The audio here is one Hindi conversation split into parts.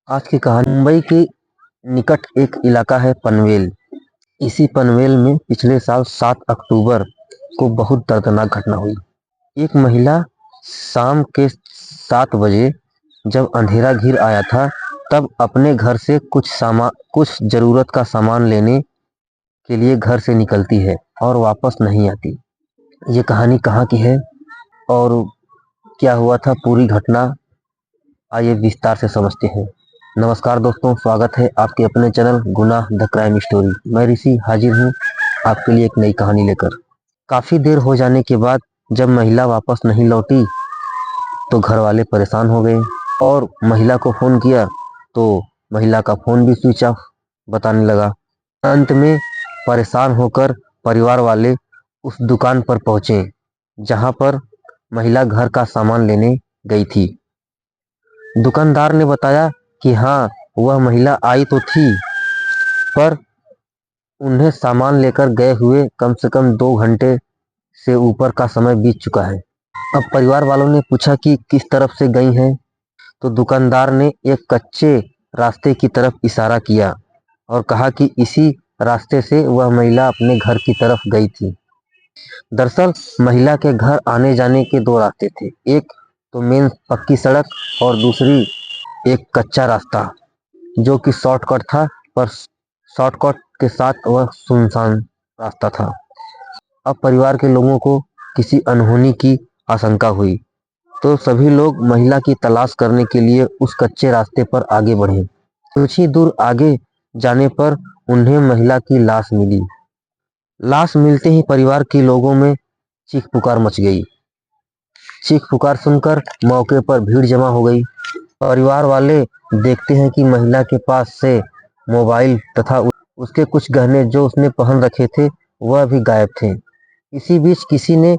आज की कहानी मुंबई के निकट एक इलाका है पनवेल। इसी पनवेल में पिछले साल 7 अक्टूबर को बहुत दर्दनाक घटना हुई। एक महिला शाम के 7 बजे जब अंधेरा घिर आया था तब अपने घर से कुछ जरूरत का सामान लेने के लिए घर से निकलती है और वापस नहीं आती। ये कहानी कहाँ की है और क्या हुआ था, पूरी घटना आइए विस्तार से समझते हैं। नमस्कार दोस्तों, स्वागत है आपके अपने चैनल गुनाह द क्राइम स्टोरी। मैं ऋषि हाजिर हूँ आपके लिए एक नई कहानी लेकर। काफ़ी देर हो जाने के बाद जब महिला वापस नहीं लौटी तो घर वाले परेशान हो गए और महिला को फ़ोन किया तो महिला का फ़ोन भी स्विच ऑफ बताने लगा। अंत में परेशान होकर परिवार वाले उस दुकान पर पहुँचे जहाँ पर महिला घर का सामान लेने गई थी। दुकानदार ने बताया कि हाँ, वह महिला आई तो थी, पर उन्हें सामान लेकर गए हुए कम से कम 2 घंटे से ऊपर का समय बीत चुका है। अब परिवार वालों ने पूछा कि किस तरफ से गई हैं, तो दुकानदार ने एक कच्चे रास्ते की तरफ इशारा किया और कहा कि इसी रास्ते से वह महिला अपने घर की तरफ गई थी। दरअसल महिला के घर आने जाने के 2 रास्ते थे, एक तो मेन पक्की सड़क और दूसरी एक कच्चा रास्ता जो कि शॉर्टकट था, पर शॉर्टकट के साथ वह सुनसान रास्ता था। अब परिवार के लोगों को किसी अनहोनी की आशंका हुई तो सभी लोग महिला की तलाश करने के लिए उस कच्चे रास्ते पर आगे बढ़े। कुछ ही दूर आगे जाने पर उन्हें महिला की लाश मिली। लाश मिलते ही परिवार के लोगों में चीख पुकार मच गई। चीख पुकार सुनकर मौके पर भीड़ जमा हो गई। परिवार वाले देखते हैं कि महिला के पास से मोबाइल तथा उसके कुछ गहने जो उसने पहन रखे थे वह भी गायब थे। इसी बीच किसी ने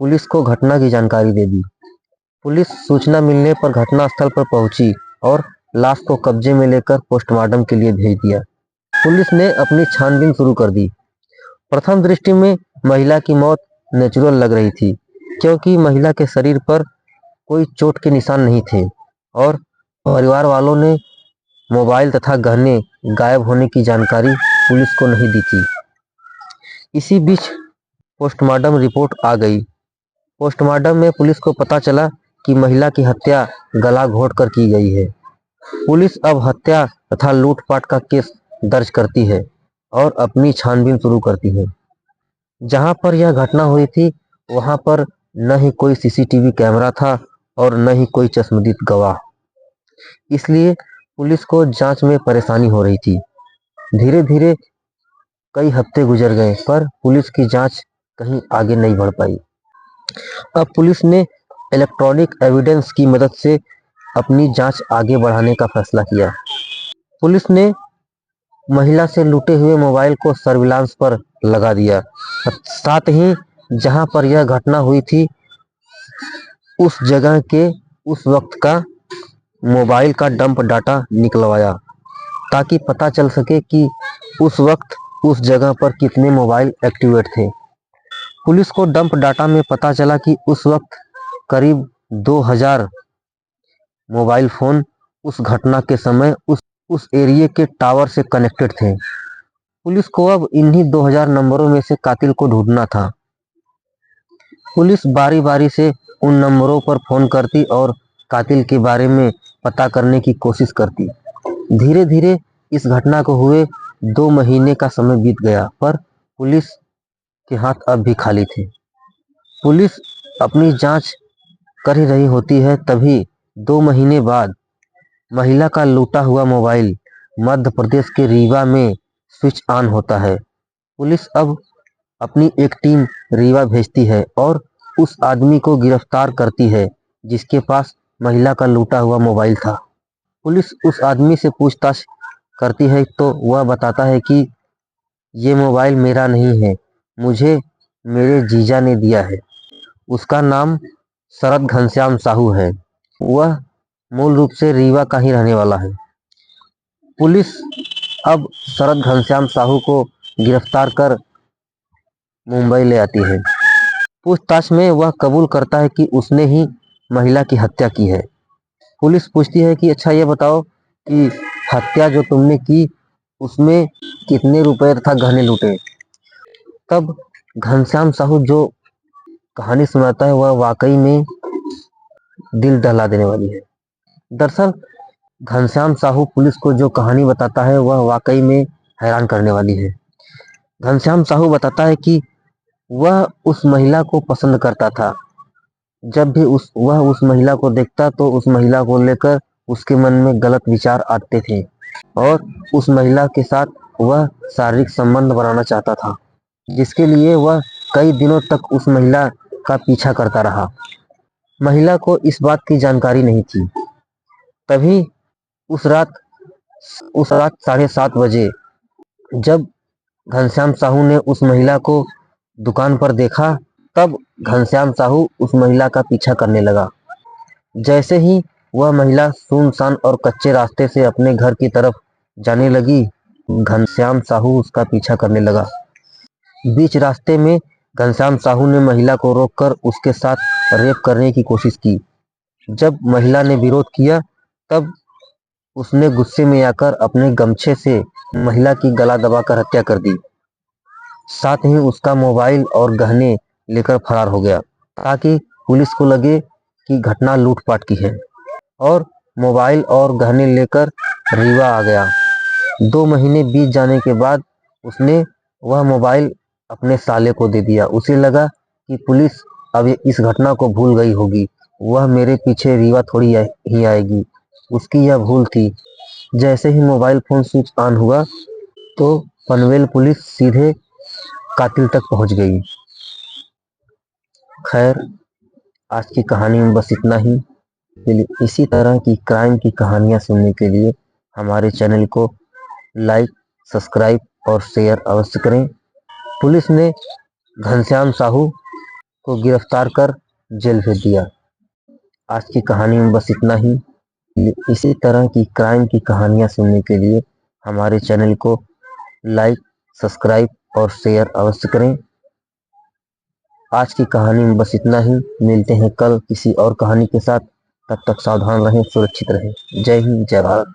पुलिस को घटना की जानकारी दे दी। पुलिस सूचना मिलने पर घटनास्थल पर पहुंची और लाश को कब्जे में लेकर पोस्टमार्टम के लिए भेज दिया। पुलिस ने अपनी छानबीन शुरू कर दी। प्रथम दृष्टि में महिला की मौत नेचुरल लग रही थी, क्योंकि महिला के शरीर पर कोई चोट के निशान नहीं थे और परिवार वालों ने मोबाइल तथा गहने गायब होने की जानकारी पुलिस को नहीं दी थी। इसी बीच पोस्टमार्टम रिपोर्ट आ गई। पोस्टमार्टम में पुलिस को पता चला कि महिला की हत्या गला घोंटकर की गई है। पुलिस अब हत्या तथा लूटपाट का केस दर्ज करती है और अपनी छानबीन शुरू करती है। जहां पर यह घटना हुई थी वहां पर न ही कोई सीसीटीवी कैमरा था और न ही कोई चश्मदीद गवाह, इसलिए पुलिस को जांच में परेशानी हो रही थी। धीरे धीरे कई हफ्ते गुजर गए पर पुलिस की जांच कहीं आगे नहीं बढ़ पाई। अब पुलिस ने इलेक्ट्रॉनिक एविडेंस की मदद से अपनी जांच आगे बढ़ाने का फैसला किया। पुलिस ने महिला से लूटे हुए मोबाइल को सर्विलांस पर लगा दिया। साथ ही जहां पर यह घटना हुई थी उस जगह के उस वक्त का मोबाइल का डंप डाटा निकलवाया ताकि पता चल सके कि उस वक्त उस जगह पर कितने मोबाइल एक्टिवेट थे। पुलिस को डंप डाटा में पता चला कि उस वक्त करीब 2000 मोबाइल फोन उस घटना के समय उस एरिया के टावर से कनेक्टेड थे। पुलिस को अब इन्हीं 2000 नंबरों में से कातिल को ढूंढना था। पुलिस बारी बारी से उन नंबरों पर फोन करती और कातिल के बारे में पता करने की कोशिश करती। धीरे धीरे इस घटना को हुए 2 महीने का समय बीत गया पर पुलिस के हाथ अब भी खाली थे। पुलिस अपनी जांच कर ही रही होती है, तभी 2 महीने बाद महिला का लूटा हुआ मोबाइल मध्य प्रदेश के रीवा में स्विच ऑन होता है। पुलिस अब अपनी एक टीम रीवा भेजती है और उस आदमी को गिरफ्तार करती है जिसके पास महिला का लूटा हुआ मोबाइल था। पुलिस उस आदमी से पूछताछ करती है तो वह बताता है कि ये मोबाइल मेरा नहीं है, मुझे मेरे जीजा ने दिया है। उसका नाम शरद घनश्याम साहू है। वह मूल रूप से रीवा का ही रहने वाला है। पुलिस अब शरद घनश्याम साहू को गिरफ्तार कर मुंबई ले आती है। पूछताछ में वह कबूल करता है कि उसने ही महिला की हत्या की है। पुलिस पूछती है कि अच्छा ये बताओ कि हत्या जो तुमने की उसमें कितने रुपए तथा गहने लूटे। तब घनश्याम साहू जो कहानी सुनाता है वह वाकई में दिल दहला देने वाली है। दरअसल घनश्याम साहू पुलिस को जो कहानी बताता है वह वाकई में हैरान करने वाली है। घनश्याम साहू बताता है कि वह उस महिला को पसंद करता था। जब भी वह उस महिला को देखता तो उस महिला को लेकर उसके मन में गलत विचार आते थे और उस महिला के साथ वह शारीरिक संबंध बनाना चाहता था, जिसके लिए वह कई दिनों तक उस महिला का पीछा करता रहा। महिला को इस बात की जानकारी नहीं थी। तभी उस रात 7:30 बजे जब घनश्याम साहू ने उस महिला को दुकान पर देखा, तब घनश्याम साहू उस महिला का पीछा करने लगा। जैसे ही वह महिला सुनसान और कच्चे रास्ते से अपने घर की तरफ जाने लगी, घनश्याम साहू उसका पीछा करने लगा। बीच रास्ते में घनश्याम साहू ने महिला को रोककर उसके साथ रेप करने की कोशिश की। जब महिला ने विरोध किया, तब उसने गुस्से में आकर अपने गमछे से महिला की गला दबाकर हत्या कर दी। साथ ही उसका मोबाइल और गहने लेकर फरार हो गया, ताकि पुलिस को लगे कि घटना लूटपाट की है, और मोबाइल और गहने लेकर रीवा आ गया। 2 महीने बीत जाने के बाद उसने वह मोबाइल अपने साले को दे दिया। उसे लगा कि पुलिस अब इस घटना को भूल गई होगी, वह मेरे पीछे रीवा थोड़ी ही आएगी। उसकी यह भूल थी। जैसे ही मोबाइल फोन स्विच ऑन हुआ तो पनवेल पुलिस सीधे कातिल तक पहुंच गई। खैर, आज की कहानी में बस इतना ही। इसी तरह की क्राइम की कहानियां सुनने के लिए हमारे चैनल को लाइक, सब्सक्राइब और शेयर अवश्य करें। पुलिस ने घनश्याम साहू को गिरफ्तार कर जेल भेज दिया। आज की कहानी में बस इतना ही। इसी तरह की क्राइम की कहानियां सुनने के लिए हमारे चैनल को लाइक, सब्सक्राइब और शेयर अवश्य करें। आज की कहानी में बस इतना ही। मिलते हैं कल किसी और कहानी के साथ। तब तक सावधान रहें, सुरक्षित रहें। जय हिंद, जय भारत।